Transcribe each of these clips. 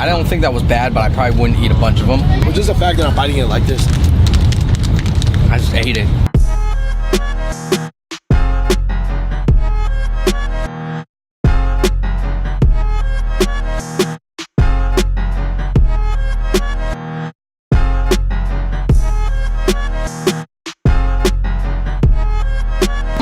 I don't think that was bad, but I probably wouldn't eat a bunch of them. But just the fact that I'm biting it like this. I just ate it.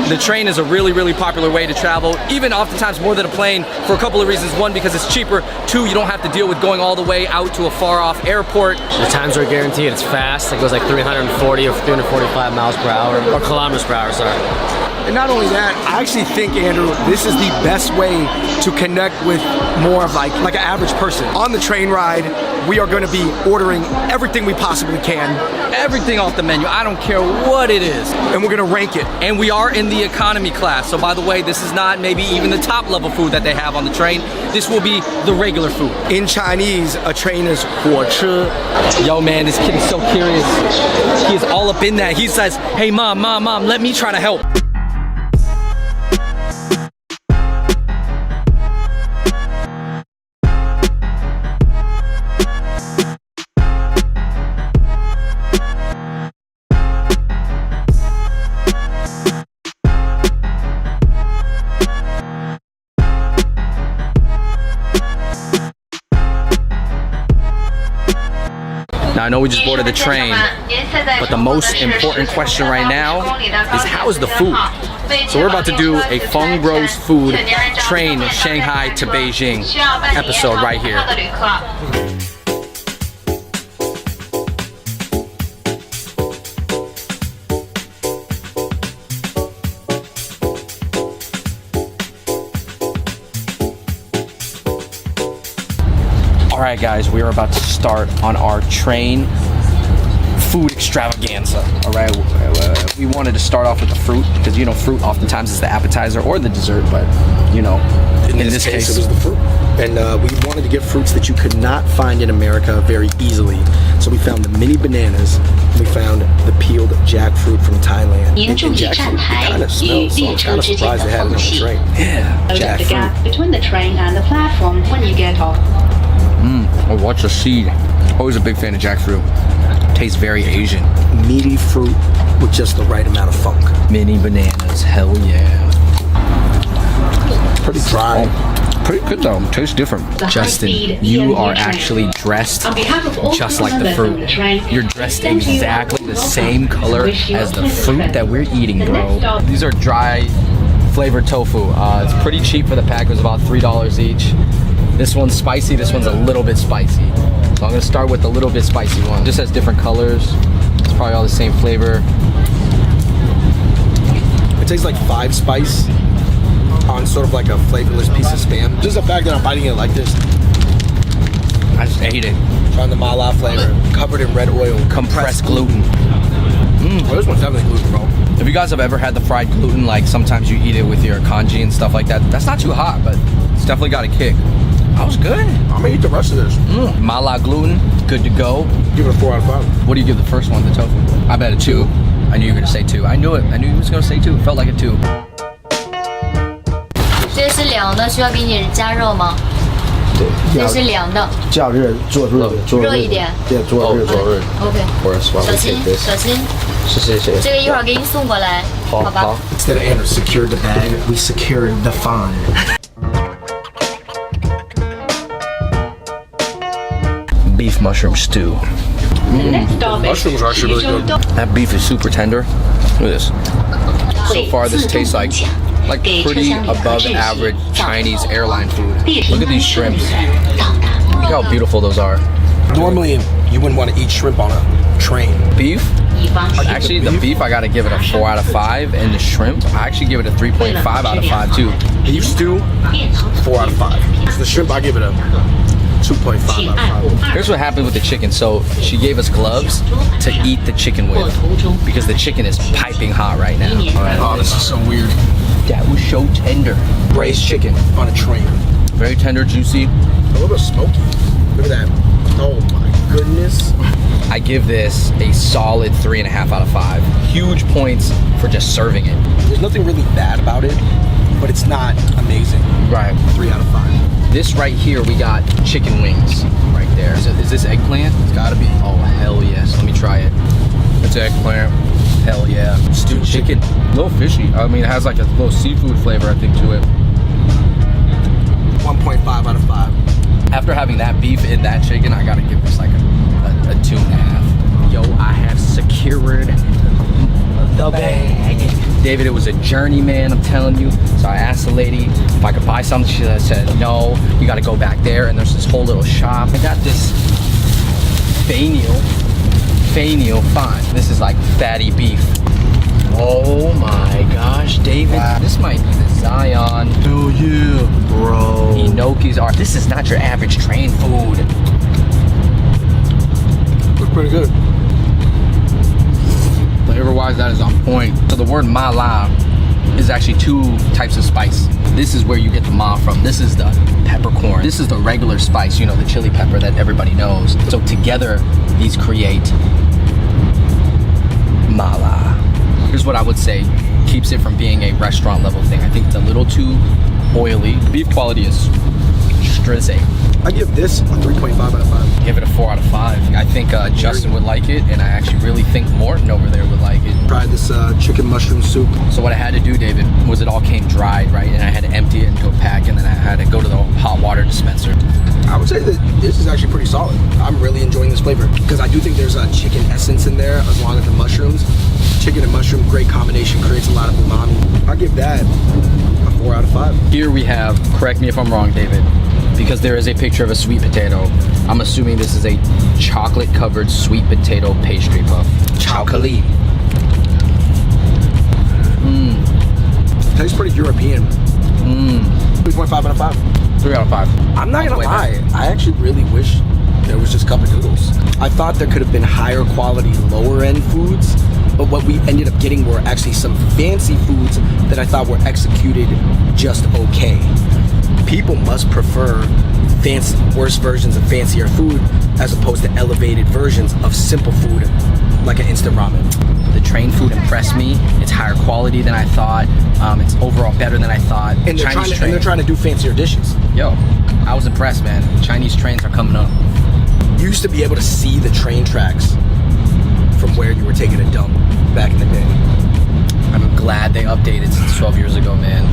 The train is a really, really popular way to travel, even oftentimes more than a plane, for a couple of reasons. One, because it's cheaper. Two, you don't have to deal with going all the way out to a far-off airport. The times are guaranteed. It's fast. It goes like 340 or 345 miles per hour, or kilometers per hour, sorry. And not only that, I actually think, Andrew, this is the best way to connect with more of like an average person. On the train ride, we are going to be ordering everything we possibly can. Everything off the menu. I don't care what it is. And we're going to rank it. And we are in the economy class. So by the way, this is not maybe even the top level food that they have on the train. This will be the regular food. In Chinese, a train is 火车. Yo, man, this kid is so curious. He is all up in that. He says, hey, mom, let me try to help. Now, I know we just boarded the train, but the most important question right now is how is the food? So we're about to do a Fung Bros food train Shanghai to Beijing episode right here. Alright guys, we are about to start on our train food extravaganza. Alright, we wanted to start off with the fruit, because you know fruit oftentimes is the appetizer or the dessert, but you know, in this case it was the fruit. And we wanted to get fruits that you could not find in America very easily. So we found the mini bananas, we found the peeled jackfruit from Thailand. And jackfruit kind of smells, so I'm kind of surprised they had it on the train. Yeah, jackfruit. The gap between the train and the platform when you get off. Oh, watch the seed. Always a big fan of jackfruit. Tastes very Asian. Meaty fruit with just the right amount of funk. Mini bananas, hell yeah. Pretty dry. Pretty good though, tastes different. Justin, you are actually dressed just like the fruit. You're dressed exactly the same color as the fruit that we're eating, bro. These are dry flavored tofu. It's pretty cheap for the pack. It was about $3 each. This one's spicy, this one's a little bit spicy. So I'm gonna start with the little bit spicy one. Just has different colors. It's probably all the same flavor. It tastes like 5 spice on sort of like a flavorless piece of Spam. Just the fact that I'm biting it like this. I just ate it. Trying the mala flavor, covered in red oil. Compressed gluten. Well, this one's definitely gluten, bro. If you guys have ever had the fried gluten, like sometimes you eat it with your congee and stuff like that, that's not too hot, but it's definitely got a kick. That was good. I'm gonna eat the rest of this. Mala gluten, good to go. Give it a 4 out of 5. What do you give the first one, the tofu? I bet a 2. I knew you were gonna say 2. I knew it. I knew you was gonna say 2. It felt like a 2. 这是凉的，需要给你加热吗？这是凉的，加热做热一点。对，做热。OK， 小心小心。谢谢。这个一会儿给你送过来，好吧？ Instead of Andrew secured the bag, we secured the fun. Beef mushroom stew. Mushrooms are actually really good. That beef is super tender. Look at this. So far, this tastes like pretty above average Chinese airline food. Look at these shrimps. Look how beautiful those are. Normally, you wouldn't want to eat shrimp on a train. Beef? Actually, the beef, I gotta give it a 4 out of 5, and the shrimp, I actually give it a 3.5 out of 5 too. Beef stew, 4 out of 5. The shrimp, I give it a 2.5 out of 5. Here's what happened with the chicken. So she gave us gloves to eat the chicken with because the chicken is piping hot right now. Oh, this is so weird. That was so tender. Braised chicken on a train. Very tender, juicy. A little bit smoky. Look at that. Oh my goodness. I give this a solid 3.5 out of 5. Huge points for just serving it. There's nothing really bad about it. but it's not amazing. Right. 3 out of 5. This right here, we got chicken wings right there. Is this eggplant? It's gotta be. Oh, hell yes. Let me try it. It's eggplant. Hell yeah. Stewed chicken. A little fishy. I mean, it has like a little seafood flavor, I think, to it. 1.5 out of 5. After having that beef in that chicken, I gotta give this like a 2.5. Yo, I have secured the bag. David, it was a journey, man, I'm telling you. So I asked the lady if I could buy something. She said, no, you gotta go back there. And there's this whole little shop. I got this faniel, fine. This is like fatty beef. Oh my gosh, David, wow. This might be the Zion. Hell yeah, bro. Enokis are, this is not your average train food. Looks pretty good. Flavor-wise, that is on point. So the word mala is actually 2 types of spice. This is where you get the ma from. This is the peppercorn. This is the regular spice, you know, the chili pepper that everybody knows. So together, these create mala. Here's what I would say keeps it from being a restaurant level thing. I think it's a little too oily. Beef quality is strizzy. I give this a 3.5 out of 5. Give it a 4 out of 5. I think Justin would like it, and I actually really think Morton over there would like it. Tried this chicken mushroom soup. So what I had to do, David, was it all came dried, right? And I had to empty it into a pack, and then I had to go to the hot water dispenser. I would say that this is actually pretty solid. I'm really enjoying this flavor because I do think there's a chicken essence in there as long as the mushrooms. Chicken and mushroom, great combination, creates a lot of umami. I'll give that a 4 out of 5. Here we have, correct me if I'm wrong, David, because there is a picture of a sweet potato. I'm assuming this is a chocolate-covered sweet potato pastry puff. Chocolate. Tastes pretty European. 3.5 out of 5. 3 out of 5. I'm not gonna lie, I actually really wish there was just cup of noodles. I thought there could have been higher quality, lower end foods, but what we ended up getting were actually some fancy foods that I thought were executed just okay. People must prefer fancy, worse versions of fancier food as opposed to elevated versions of simple food like an instant ramen. The train food impressed me. It's higher quality than I thought. It's overall better than I thought. And they're trying to do fancier dishes. Yo, I was impressed, man. Chinese trains are coming up. You used to be able to see the train tracks from where you were taking a dump back in the day. I'm glad they updated since 12 years ago, man.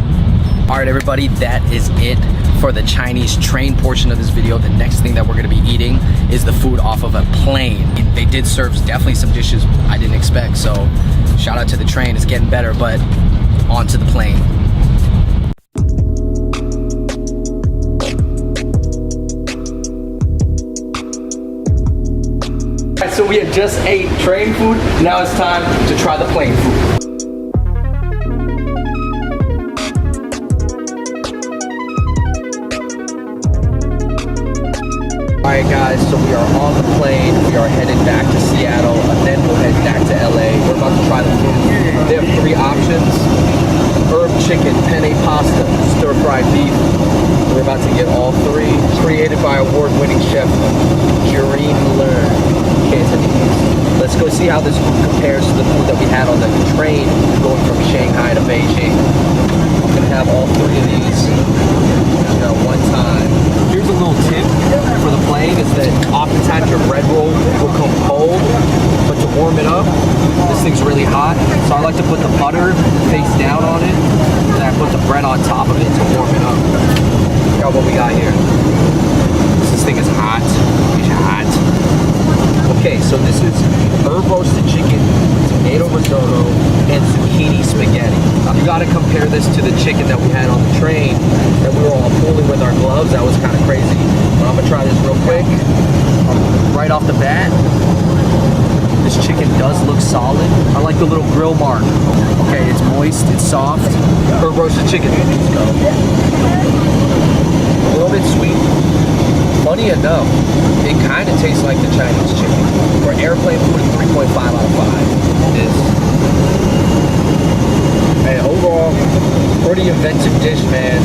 All right, everybody, that is it for the Chinese train portion of this video. The next thing that we're gonna be eating is the food off of a plane. They did serve definitely some dishes I didn't expect, so shout out to the train. It's getting better, but on to the plane. All right, so we had just ate train food. Now it's time to try the plane food. Alright guys, so we are on the plane. We are headed back to Seattle, and then we'll head back to LA. We're about to try the food. They have 3 options. Herb chicken, penne pasta, stir-fried beef. We're about to get all 3. Created by award-winning chef Jereen Learn. Cantonese. Let's go see how this food compares to the food that we had on the train going from Shanghai to Beijing. I'm gonna have all 3 of these at one time. Here's a little tip for the plane is that oftentimes your bread roll will come cold, but to warm it up, this thing's really hot. So I like to put the butter face down on it, and I put the bread on top of it to warm it up. Look at what we got here. This thing is hot. It's hot. Okay, so this is herb roasted chicken, tomato risotto, and zucchini spaghetti. You gotta compare this to the chicken that we had on the train that we were all pulling with our gloves. That was kind of crazy. But I'm gonna try this real quick. Right off the bat, this chicken does look solid. I like the little grill mark. Okay, it's moist, it's soft. Herb roasted chicken. Let's go. A little bit sweet. Funny enough, it kind of tastes like the Chinese chicken. For airplane food, 3.5 out of 5. And overall, pretty inventive dish, man.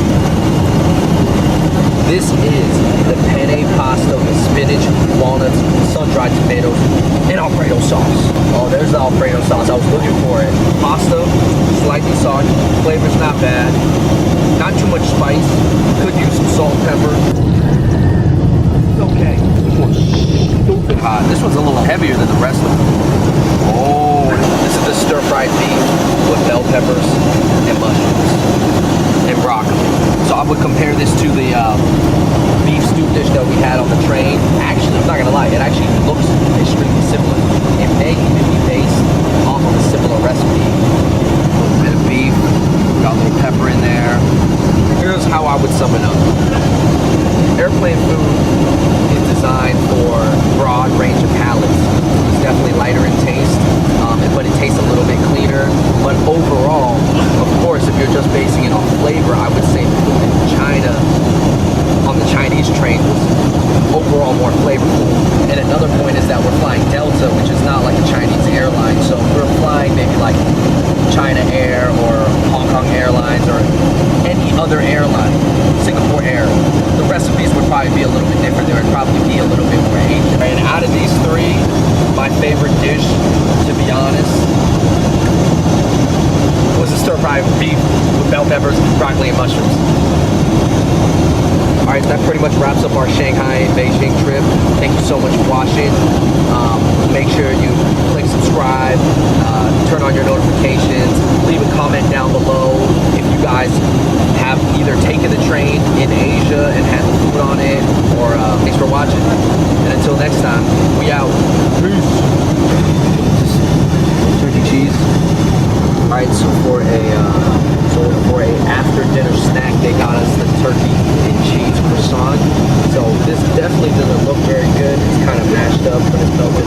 This is the penne pasta with spinach, walnuts, sun-dried tomatoes, and Alfredo sauce. Oh, there's the Alfredo sauce. I was looking for it. Pasta, slightly soggy. Flavor's not bad. heavier than the rest of them. Oh, this is the stir-fried beef with bell peppers and mushrooms and broccoli. So I would compare this to the beef stew dish that we had on the train. Actually, I'm not gonna lie, it actually looks extremely similar. It may even be based off of a similar recipe. A little bit of beef, got a little pepper in there. Here's how I would sum it up. Airplane food is designed for broad range of palates. It's definitely lighter in taste, but it tastes a little bit cleaner. But overall, of course, if you're just basing it on flavor, I would say the food in China on the Chinese train was overall more flavorful. And another point is that we're flying Delta, which is not like a Chinese airline. So if we're flying maybe like China Air or Hong Kong Airlines or any other airline, Singapore Air, the recipes would probably be a little bit different. There would probably be a little bit more Asian. And out of these three, my favorite dish, to be honest, was the stir-fried beef with bell peppers, broccoli, and mushrooms. Alright, that pretty much wraps up our Shanghai and Beijing trip. Thank you so much for watching. Make sure you click subscribe, turn on your notifications, leave a comment down below if you guys have either taken the train in Asia and had the food on it, or thanks for watching. And until next time, we out. Peace. Turkey cheese. Alright, so for a after dinner snack, they got us the turkey and cheese croissant. So this definitely doesn't look very good. It's kind of mashed up, but it's melted.